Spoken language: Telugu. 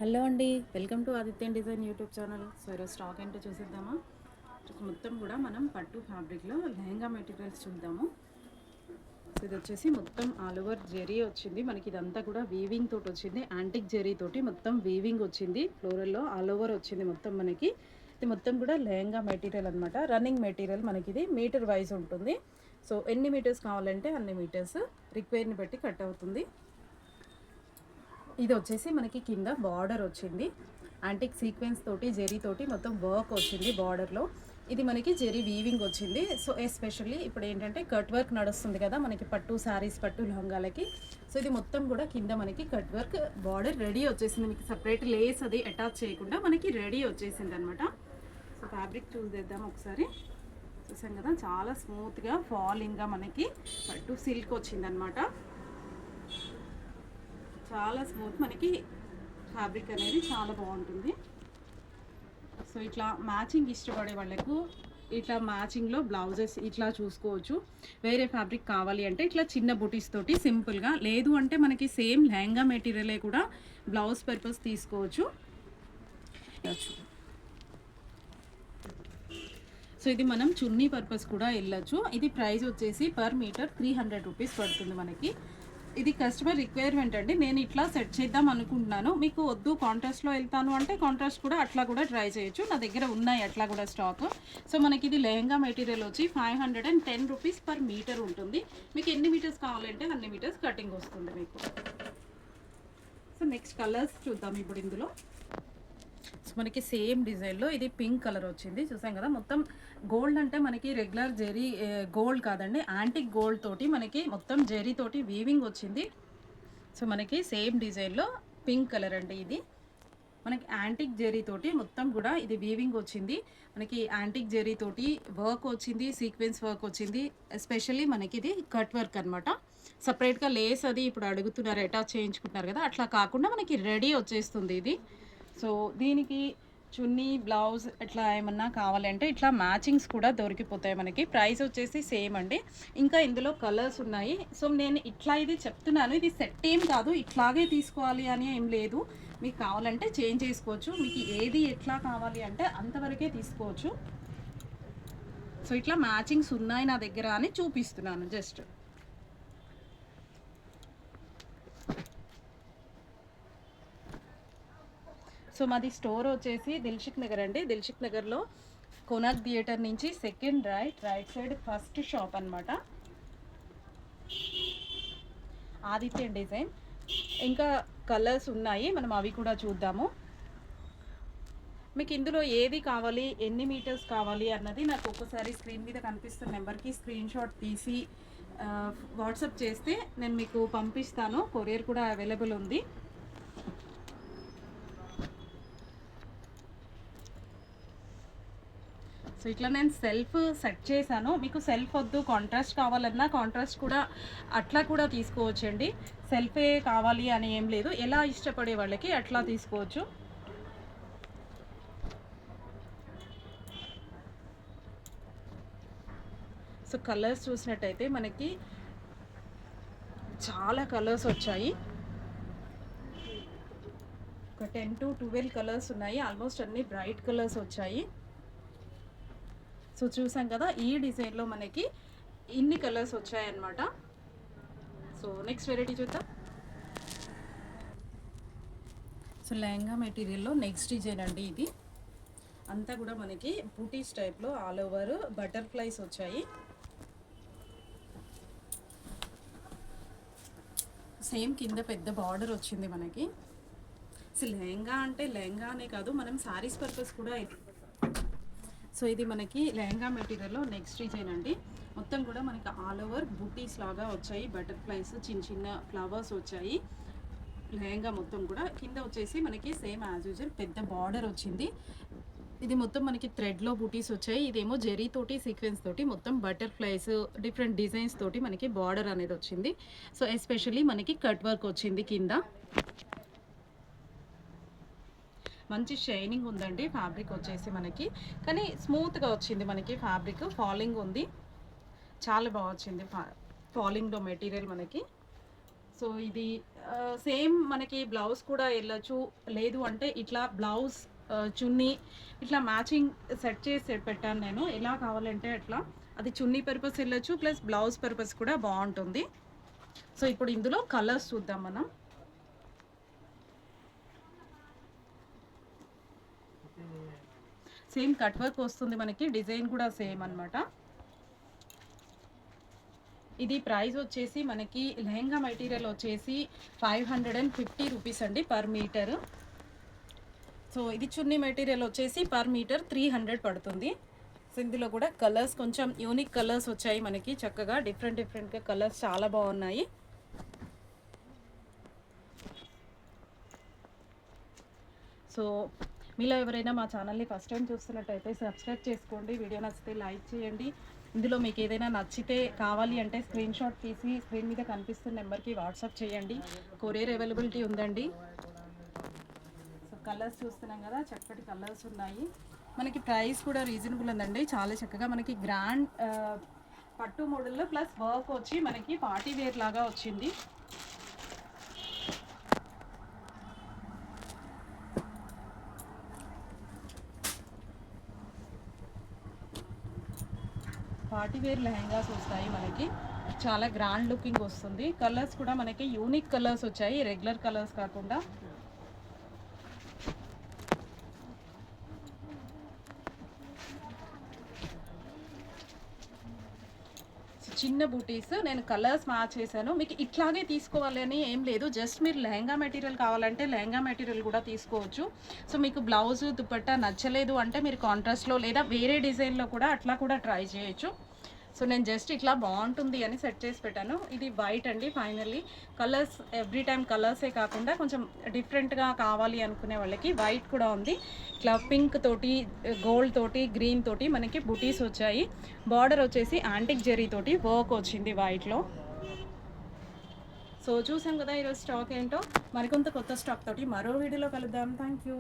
హలో అండి, welcome to Adityan design YouTube channel. So ఈరోజు స్టాక్ ఏంటో చూసేద్దామా. మొత్తం కూడా మనం పట్టు ఫ్యాబ్రిక్లో లెహంగా మెటీరియల్స్ చూద్దాము. సో ఇది వచ్చేసి మొత్తం ఆల్ ఓవర్ జెరీ వచ్చింది మనకి. ఇదంతా కూడా వీవింగ్ తోటి వచ్చింది, యాంటిక్ జెరీ తోటి మొత్తం వీవింగ్ వచ్చింది. ఫ్లోరల్లో ఆల్ ఓవర్ వచ్చింది మొత్తం మనకి. ఇది మొత్తం కూడా లెహంగా మెటీరియల్ అనమాట. రన్నింగ్ మెటీరియల్ మనకి. ఇది మీటర్ వైజ్ ఉంటుంది. సో ఎన్ని మీటర్స్ కావాలంటే అన్ని మీటర్స్ రిక్వైర్ని బట్టి కట్ అవుతుంది. ఇది వచ్చేసి మనకి కింద బార్డర్ వచ్చింది, యాంటిక్ సీక్వెన్స్ తోటి జెరీ తోటి మొత్తం వర్క్ వచ్చింది బార్డర్లో. ఇది మనకి జెరీ వీవింగ్ వచ్చింది. సో ఎస్పెషల్లీ ఇప్పుడు ఏంటంటే కట్ వర్క్ నడుస్తుంది కదా మనకి పట్టు శారీస్, పట్టు లెహంగాలకి. సో ఇది మొత్తం కూడా కింద మనకి కట్ వర్క్ బార్డర్ రెడీ వచ్చేసింది. మీకు సపరేట్ లేస్ అది అటాచ్ చేయకుండా మనకి రెడీ వచ్చేసింది అనమాట. సో ఫ్యాబ్రిక్ చూసేద్దాం ఒకసారి. చూసాం కదా, చాలా స్మూత్గా ఫాలింగ్గా మనకి పట్టు సిల్క్ వచ్చిందనమాట. చాలా స్మూత్ మనకి ఫ్యాబ్రిక్ అనేది చాలా బాగుంటుంది. సో ఇట్లా మ్యాచింగ్ ఇష్టపడే వాళ్ళకు ఇట్లా మ్యాచింగ్లో బ్లౌజెస్ ఇట్లా చూసుకోవచ్చు. వేరే ఫ్యాబ్రిక్ కావాలి అంటే ఇట్లా చిన్న బుటీస్ తోటి సింపుల్గా, లేదు అంటే మనకి సేమ్ లెహంగా మెటీరియలే కూడా బ్లౌజ్ పర్పస్ తీసుకోవచ్చు. సో ఇది మనం చున్నీ పర్పస్ కూడా వెళ్ళచ్చు. ఇది ప్రైస్ వచ్చేసి పర్ మీటర్ 300 రూపీస్ పడుతుంది మనకి. ఇది కస్టమర్ రిక్వైర్మెంట్ అండి. నేను ఇట్లా సెట్ చేద్దాం అనుకుంటున్నాను. మీకు వద్దు కాంట్రాస్ట్లో వెళ్తాను అంటే కాంట్రాస్ట్ కూడా అట్లా కూడా ట్రై చేయొచ్చు. నా దగ్గర ఉన్నాయి అట్లా కూడా స్టాక్. సో మనకి ఇది లెహంగా మెటీరియల్ వచ్చి 510 రూపీస్ పర్ మీటర్ ఉంటుంది. మీకు ఎన్ని మీటర్స్ కావాలంటే అన్ని మీటర్స్ కటింగ్ వస్తుంది మీకు. సో నెక్స్ట్ కలర్స్ చూద్దాం ఇప్పుడు ఇందులో. సో మనకి సేమ్ డిజైన్లో ఇది పింక్ కలర్ వచ్చింది. చూసాం కదా, మొత్తం గోల్డ్ అంటే మనకి రెగ్యులర్ జెరీ గోల్డ్ కాదండి, యాంటిక్ గోల్డ్ తోటి మనకి మొత్తం జెరీ తోటి వీవింగ్ వచ్చింది. సో మనకి సేమ్ డిజైన్లో పింక్ కలర్ అండి. ఇది మనకి యాంటిక్ జెరీ తోటి మొత్తం కూడా ఇది వీవింగ్ వచ్చింది. మనకి యాంటిక్ జెరీ తోటి వర్క్ వచ్చింది, సీక్వెన్స్ వర్క్ వచ్చింది. ఎస్పెషల్లీ మనకి ఇది కట్ వర్క్ అనమాట. సపరేట్గా లేస్ అది ఇప్పుడు అడుగుతున్నారు, అటాచ్ చేయించుకుంటున్నారు కదా, అట్లా కాకుండా మనకి రెడీ వచ్చేస్తుంది ఇది. సో దీనికి చున్నీ, బ్లౌజ్ ఇట్లా ఏమన్నా కావాలంటే ఇట్లా మ్యాచింగ్స్ కూడా దొరికిపోతాయి మనకి. ప్రైస్ వచ్చేసి సేమ్ అండి. ఇంకా ఇందులో కలర్స్ ఉన్నాయి. సో నేను ఇట్లా ఇది చెప్తున్నాను, ఇది సెట్ ఏం కాదు, ఇట్లాగే తీసుకోవాలి అని ఏం లేదు. మీకు కావాలంటే చేంజ్ చేసుకోవచ్చు. మీకు ఏది ఎట్లా కావాలి అంటే అంతవరకే తీసుకోవచ్చు. సో ఇట్లా మ్యాచింగ్స్ ఉన్నాయి నా దగ్గర అని చూపిస్తున్నాను జస్ట్. సో మాది స్టోర్ వచ్చేసి దిల్షుక్ నగర్ అండి. దిల్షుక్ నగర్లో కోనార్క్ థియేటర్ నుంచి second right side first shop అనమాట. ఆదిత్య డిజైన్. ఇంకా కలర్స్ ఉన్నాయి, మనం అవి కూడా చూద్దాము. మీకు ఇందులో ఏది కావాలి, ఎన్ని మీటర్స్ కావాలి అన్నది నాకు ఒక్కసారి స్క్రీన్ మీద కనిపిస్తున్న నెంబర్కి స్క్రీన్ షాట్ తీసి వాట్సాప్ చేస్తే నేను మీకు పంపిస్తాను. కొరియర్ కూడా అవైలబుల్ ఉంది. సో ఇట్లా నేను సెల్ఫ్ సెట్ చేశాను. మీకు సెల్ఫ్ వద్దు, కాంట్రాస్ట్ కావాలన్నా కాంట్రాస్ట్ కూడా అట్లా కూడా తీసుకోవచ్చండి. సెల్ఫే కావాలి అని ఏం లేదు, ఎలా ఇష్టపడే వాళ్ళకి అట్లా తీసుకోవచ్చు. సో కలర్స్ చూసినట్టయితే మనకి చాలా కలర్స్ వచ్చాయి. ఒక 10 to 12 కలర్స్ ఉన్నాయి. ఆల్మోస్ట్ అన్ని బ్రైట్ కలర్స్ వచ్చాయి. సో చూసాం కదా, ఈ డిజైన్లో మనకి ఇన్ని కలర్స్ వచ్చాయన్నమాట. సో నెక్స్ట్ వెరైటీ చూద్దాం. సో లెహంగా మెటీరియల్లో నెక్స్ట్ డిజైన్ అండి. ఇది అంతా కూడా మనకి బూటీస్ టైప్లో ఆల్ ఓవర్ బటర్ఫ్లైస్ వచ్చాయి. సేమ్ కింద పెద్ద బార్డర్ వచ్చింది మనకి. సో లెహంగా అంటే లెహంగానే కాదు, మనం శారీస్ పర్పస్ కూడా. సో ఇది మనకి లెహంగా మెటీరియల్లో నెక్స్ట్ డిజైన్ అండి. మొత్తం కూడా మనకి ఆల్ ఓవర్ బూటీస్ లాగా వచ్చాయి, బటర్ఫ్లైస్, చిన్న చిన్న ఫ్లవర్స్ వచ్చాయి. లెహంగా మొత్తం కూడా కింద వచ్చేసి మనకి సేమ్ యాజ్ యూజువల్ పెద్ద బార్డర్ వచ్చింది. ఇది మొత్తం మనకి థ్రెడ్లో బూటీస్ వచ్చాయి. ఇదేమో జెరీ తోటి సీక్వెన్స్ తోటి మొత్తం బటర్ఫ్లైస్ డిఫరెంట్ డిజైన్స్ తోటి మనకి బార్డర్ అనేది వచ్చింది. సో ఎస్పెషల్లీ మనకి కట్ వర్క్ వచ్చింది కింద. మంచి షైనింగ్ ఉందండి ఫ్యాబ్రిక్ వచ్చేసి మనకి, కానీ స్మూత్గా వచ్చింది మనకి ఫ్యాబ్రిక్. ఫాలింగ్ ఉంది, చాలా బాగా వచ్చింది ఫాలింగ్లో మెటీరియల్ మనకి. సో ఇది సేమ్ మనకి బ్లౌజ్ కూడా వెళ్ళొచ్చు, లేదు అంటే ఇట్లా బ్లౌజ్ చున్నీ ఇట్లా మ్యాచింగ్ సెట్ చేసి పెట్టాను నేను, ఎలా కావాలంటే అట్లా. అది చున్నీ పర్పస్ వెళ్ళొచ్చు, ప్లస్ బ్లౌజ్ పర్పస్ కూడా బాగుంటుంది. సో ఇప్పుడు ఇందులో కలర్స్ చూద్దాం మనం. సేమ్ కట్ వర్క్ వస్తుంది మనకి, డిజైన్ కూడా సేమ్ అనమాట. ఇది ప్రైస్ వచ్చేసి మనకి లెహంగా మెటీరియల్ వచ్చేసి 550 రూపీస్ అండి పర్ మీటర్. సో ఇది చున్నీ మెటీరియల్ వచ్చేసి పర్ మీటర్ 300 పడుతుంది. సో ఇందులో కూడా కలర్స్ కొంచెం యూనిక్ కలర్స్ వచ్చాయి మనకి, చక్కగా డిఫరెంట్గా కలర్స్ చాలా బాగున్నాయి. సో మీలో ఎవరైనా మా ఛానల్ని ఫస్ట్ టైం చూస్తున్నట్టయితే సబ్స్క్రైబ్ చేసుకోండి, వీడియో నచ్చితే లైక్ చేయండి. ఇందులో మీకు ఏదైనా నచ్చితే కావాలి అంటే స్క్రీన్ షాట్ తీసి స్క్రీన్ మీద కనిపిస్తున్న నెంబర్కి వాట్సాప్ చేయండి, కొరియర్ అవైలబిలిటీ ఉందండి. సో కలర్స్ చూస్తున్నాం కదా, చక్కటి కలర్స్ ఉన్నాయి మనకి. ప్రైస్ కూడా రీజనబుల్ ఉందండి, చాలా చక్కగా మనకి గ్రాండ్ పట్టు మోడల్లో ప్లస్ వర్క్ వచ్చి మనకి పార్టీ వేర్ లాగా వచ్చింది. పార్టీ వేర్ లెహంగాస్ వస్తాయి మనకి, చాలా గ్రాండ్ లుకింగ్ వస్తుంది. కలర్స్ కూడా మనకి యూనిక్ కలర్స్ వచ్చాయి, రెగ్యులర్ కలర్స్ కాకుండా. చిన్న బూటీస్ నేను కలర్స్ మ్యాచ్ చేశాను. మీకు ఇట్లాగే తీసుకోవాలి అని ఏం లేదు, జస్ట్ మీరు లెహంగా మెటీరియల్ కావాలంటే లెహంగా మెటీరియల్ కూడా తీసుకోవచ్చు. సో మీకు బ్లౌజ్ దుపట్టా నచ్చలేదు అంటే మీరు కాంట్రాస్ట్లో లేదా వేరే డిజైన్లో కూడా అట్లా కూడా ట్రై చేయొచ్చు. సో నేను జస్ట్ ఇట్లా బాగుంటుంది అని సెట్ చేసి పెట్టాను. ఇది వైట్ అండి. ఫైనల్లీ కలర్స్ ఎవ్రీ టైం కలర్సే కాకుండా కొంచెం డిఫరెంట్గా కావాలి అనుకునే వాళ్ళకి వైట్ కూడా ఉంది. ఇట్లా పింక్ తోటి, గోల్డ్ తోటి, గ్రీన్ తోటి మనకి బుటీస్ వచ్చాయి. బార్డర్ వచ్చేసి యాంటిక్ జెరీ తోటి వర్క్ వచ్చింది వైట్లో. సో చూసాం కదా ఈరోజు స్టాక్ ఏంటో. మరికొంత కొత్త స్టాక్ తోటి మరో వీడియోలో కలుద్దాం. Thank you.